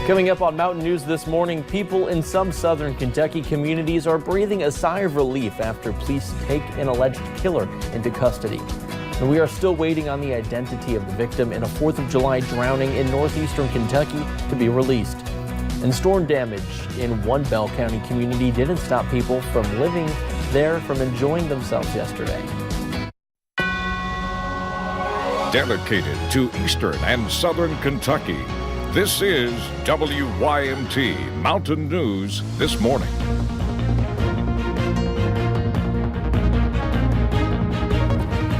Coming up on Mountain News this morning, people in some southern Kentucky communities are breathing a sigh of relief after police take an alleged killer into custody. And we are still waiting on the identity of the victim in a 4th of July drowning in northeastern Kentucky to be released. And storm damage in one Bell County community didn't stop people from living there from enjoying themselves yesterday. Dedicated to eastern and southern Kentucky, this is WYMT Mountain News This Morning.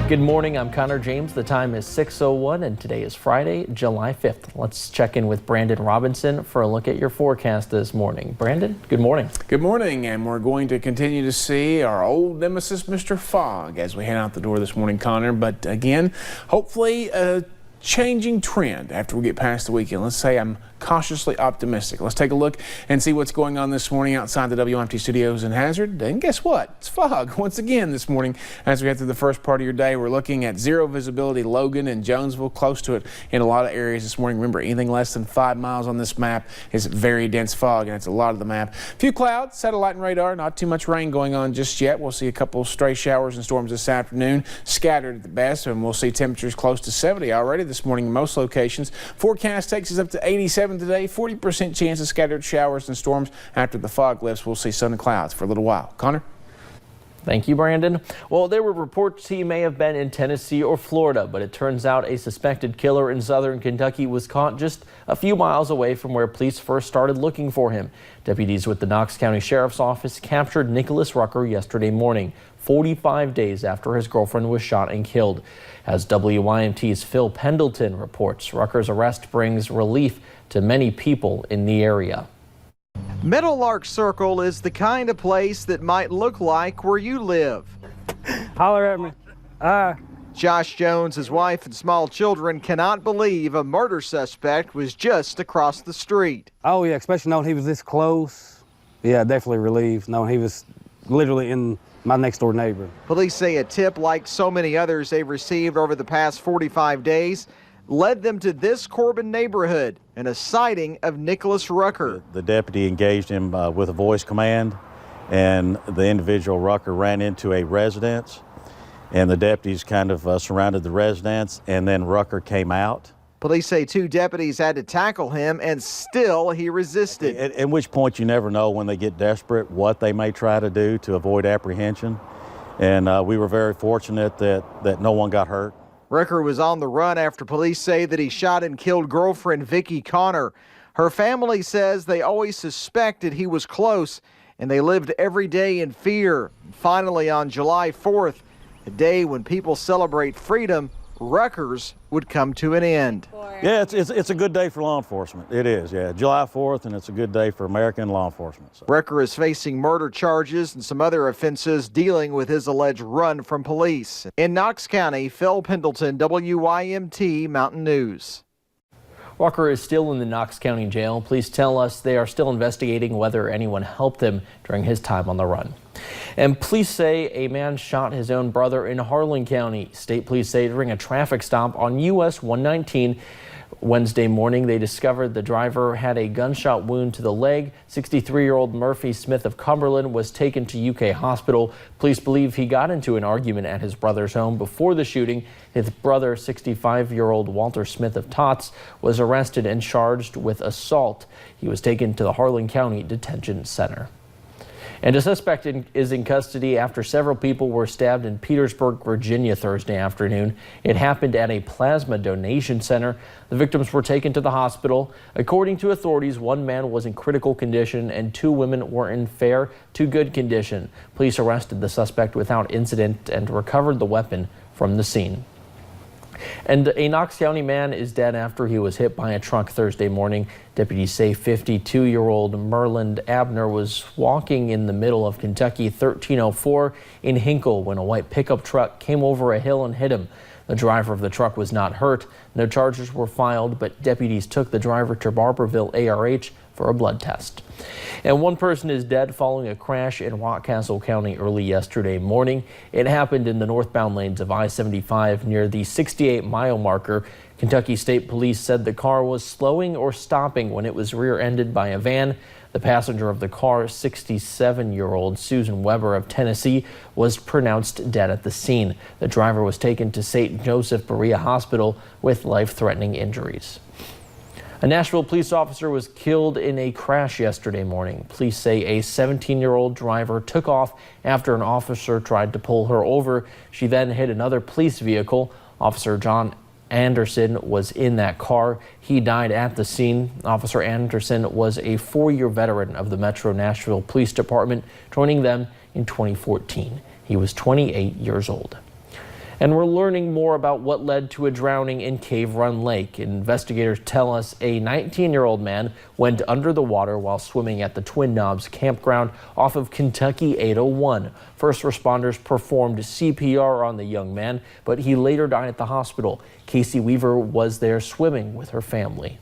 Good morning, I'm Connor James. The time is 6:01 and today is Friday, July 5th. Let's check in with Brandon Robinson for a look at your forecast this morning. Brandon, good morning. Good morning, and we're going to continue to see our old nemesis, Mr. Fog, as we head out the door this morning, Connor. But again, hopefully a changing trend after we get past the weekend. Let's say I'm cautiously optimistic. Let's take a look and see what's going on this morning outside the WMT studios in Hazard. And guess what? It's fog once again this morning. As we head through the first part of your day, we're looking at zero visibility Logan and Jonesville, close to it in a lot of areas this morning. Remember, anything less than 5 miles on this map is very dense fog, and it's a lot of the map. A few clouds, satellite and radar, not too much rain going on just yet. We'll see a couple stray showers and storms this afternoon, scattered at the best, and we'll see temperatures close to 70 already this morning in most locations. Forecast takes us up to 87 today, 40% chance of scattered showers and storms. After the fog lifts, we'll see sun and clouds for a little while. Connor? Thank you, Brandon. Well, there were reports he may have been in Tennessee or Florida, but it turns out a suspected killer in southern Kentucky was caught just a few miles away from where police first started looking for him. Deputies with the Knox County Sheriff's Office captured Nicholas Rucker yesterday morning, 45 days after his girlfriend was shot and killed. As WYMT's Phil Pendleton reports, Rucker's arrest brings relief to many people in the area. Meadowlark Circle is the kind of place that might look like where you live. Holler at me. Josh Jones, his wife and small children cannot believe a murder suspect was just across the street. Oh yeah, especially knowing he was this close. Yeah, definitely relieved knowing he was literally in my next door neighbor. Police say a tip, like so many others they've received over the past 45 days, led them to this Corbin neighborhood and a sighting of Nicholas Rucker. The deputy engaged him with a voice command, and the individual Rucker ran into a residence, and the deputies kind of surrounded the residence, and then Rucker came out. Police say 2 deputies had to tackle him, and still he resisted. At which point you never know when they get desperate what they may try to do to avoid apprehension, and we were very fortunate that no one got hurt. Rucker was on the run after police say that he shot and killed girlfriend Vicki Connor. Her family says they always suspected he was close, and they lived every day in fear. Finally, on July 4th, a day when people celebrate freedom, Rucker's would come to an end. Yeah, it's a good day for law enforcement. It is, yeah. July 4th, and it's a good day for American law enforcement. So. Rucker is facing murder charges and some other offenses dealing with his alleged run from police. In Knox County, Phil Pendleton, WYMT Mountain News. Rucker is still in the Knox County Jail. Police tell us they are still investigating whether anyone helped him during his time on the run. And police say a man shot his own brother in Harlan County. State police say during a traffic stop on US 119 Wednesday morning, they discovered the driver had a gunshot wound to the leg. 63-year-old Murphy Smith of Cumberland was taken to UK hospital. Police believe he got into an argument at his brother's home before the shooting. His brother, 65-year-old Walter Smith of Tots, was arrested and charged with assault. He was taken to the Harlan County Detention Center. And a suspect is in custody after several people were stabbed in Petersburg, Virginia Thursday afternoon. It happened at a plasma donation center. The victims were taken to the hospital. According to authorities, 1 man was in critical condition and 2 women were in fair to good condition. Police arrested the suspect without incident and recovered the weapon from the scene. And a Knox County man is dead after he was hit by a truck Thursday morning. Deputies say 52-year-old Merland Abner was walking in the middle of Kentucky 1304 in Hinkle when a white pickup truck came over a hill and hit him. The driver of the truck was not hurt. No charges were filed, but deputies took the driver to Barberville ARH for a blood test. And 1 person is dead following a crash in Rockcastle County early yesterday morning. It happened in the northbound lanes of I-75 near the 68-mile marker. Kentucky State Police said the car was slowing or stopping when it was rear-ended by a van. The passenger of the car, 67-year-old Susan Weber of Tennessee, was pronounced dead at the scene. The driver was taken to St. Joseph Berea Hospital with life-threatening injuries. A Nashville police officer was killed in a crash yesterday morning. Police say a 17-year-old driver took off after an officer tried to pull her over. She then hit another police vehicle. Officer John Anderson was in that car. He died at the scene. Officer Anderson was a 4-year veteran of the Metro Nashville Police Department, joining them in 2014. He was 28 years old. And we're learning more about what led to a drowning in Cave Run Lake. Investigators tell us a 19-year-old man went under the water while swimming at the Twin Knobs campground off of Kentucky 801. First responders performed CPR on the young man, but he later died at the hospital. Casey Weaver was there swimming with her family.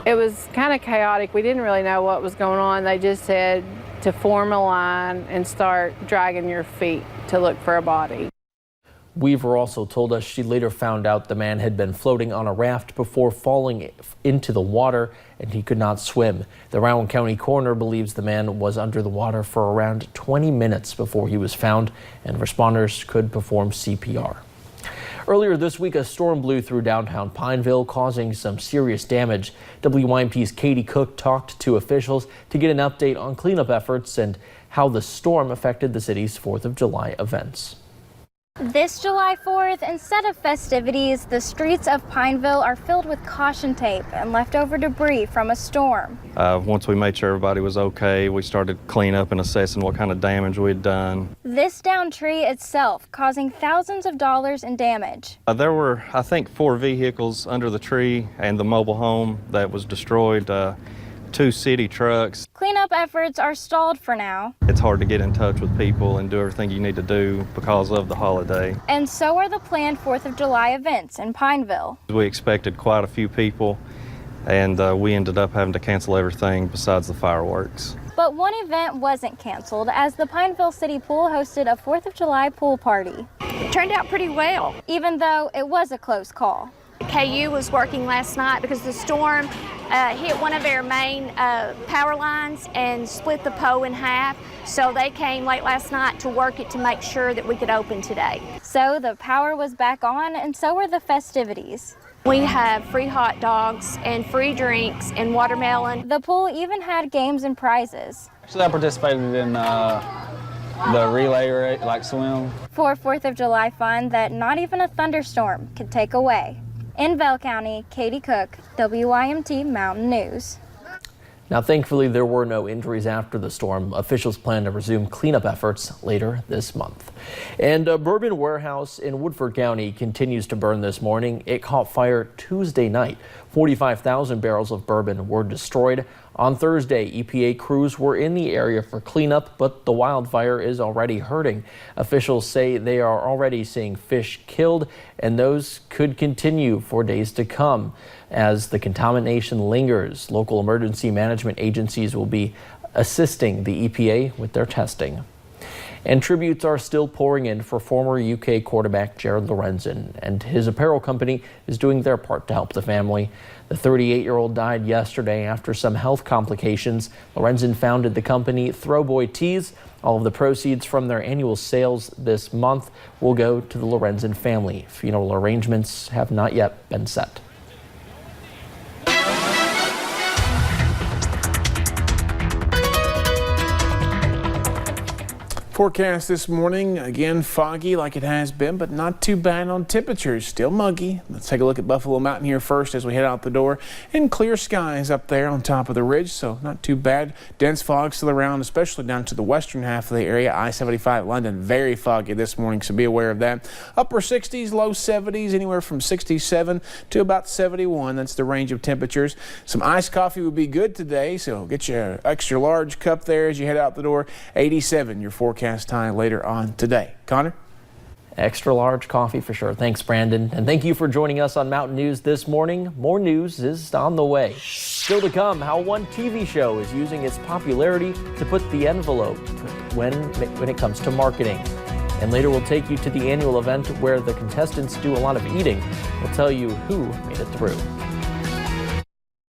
It was kind of chaotic. We didn't really know what was going on. They just said to form a line and start dragging your feet to look for a body. Weaver also told us she later found out the man had been floating on a raft before falling into the water and he could not swim. The Rowan County coroner believes the man was under the water for around 20 minutes before he was found, and responders could perform CPR. Earlier this week, a storm blew through downtown Pineville, causing some serious damage. WYMP's Katie Cook talked to officials to get an update on cleanup efforts and how the storm affected the city's 4th of July events. This July 4th, instead of festivities, the streets of Pineville are filled with caution tape and leftover debris from a storm. Once we made sure everybody was okay, we started cleaning up and assessing what kind of damage we'd done. This downed tree itself causing thousands of dollars in damage. There were, I think, 4 vehicles under the tree and the mobile home that was destroyed, 2 city trucks. Cleanup efforts are stalled for now. It's hard to get in touch with people and do everything you need to do because of the holiday. And so are the planned 4th of July events in Pineville. We expected quite a few people, and we ended up having to cancel everything besides the fireworks. But one event wasn't canceled, as the Pineville City Pool hosted a 4th of July pool party. It turned out pretty well. Even though it was a close call. KU was working last night because the storm hit one of our main power lines and split the pole in half. So they came late last night to work it to make sure that we could open today. So the power was back on, and so were the festivities. We have free hot dogs and free drinks and watermelon. The pool even had games and prizes. So I participated in the relay, like swim. For 4th of July fun that not even a thunderstorm could take away. In Bell County, Katie Cook, WYMT Mountain News. Now, thankfully, there were no injuries after the storm. Officials plan to resume cleanup efforts later this month. And a bourbon warehouse in Woodford County continues to burn this morning. It caught fire Tuesday night. 45,000 barrels of bourbon were destroyed. On Thursday, EPA crews were in the area for cleanup, but the wildfire is already hurting. Officials say they are already seeing fish killed, and those could continue for days to come. As the contamination lingers, local emergency management agencies will be assisting the EPA with their testing. And tributes are still pouring in for former UK quarterback Jared Lorenzen, and his apparel company is doing their part to help the family. The 38-year-old died yesterday after some health complications. Lorenzen founded the company Throwboy Tees. All of the proceeds from their annual sales this month will go to the Lorenzen family. Funeral arrangements have not yet been set. Forecast this morning, again foggy like it has been, but not too bad on temperatures. Still muggy. Let's take a look at Buffalo Mountain here first as we head out the door. And clear skies up there on top of the ridge, so not too bad. Dense fog still around, especially down to the western half of the area. I-75 London, very foggy this morning, so be aware of that. Upper 60s, low 70s, anywhere from 67 to about 71. That's the range of temperatures. Some iced coffee would be good today, so get your extra large cup there as you head out the door. 87, your forecast time later on today. Connor? Extra large coffee for sure. Thanks, Brandon. And thank you for joining us on Mountain News this morning. More news is on the way. Still to come, how one TV show is using its popularity to put the envelope when it comes to marketing. And later we'll take you to the annual event where the contestants do a lot of eating. We'll tell you who made it through.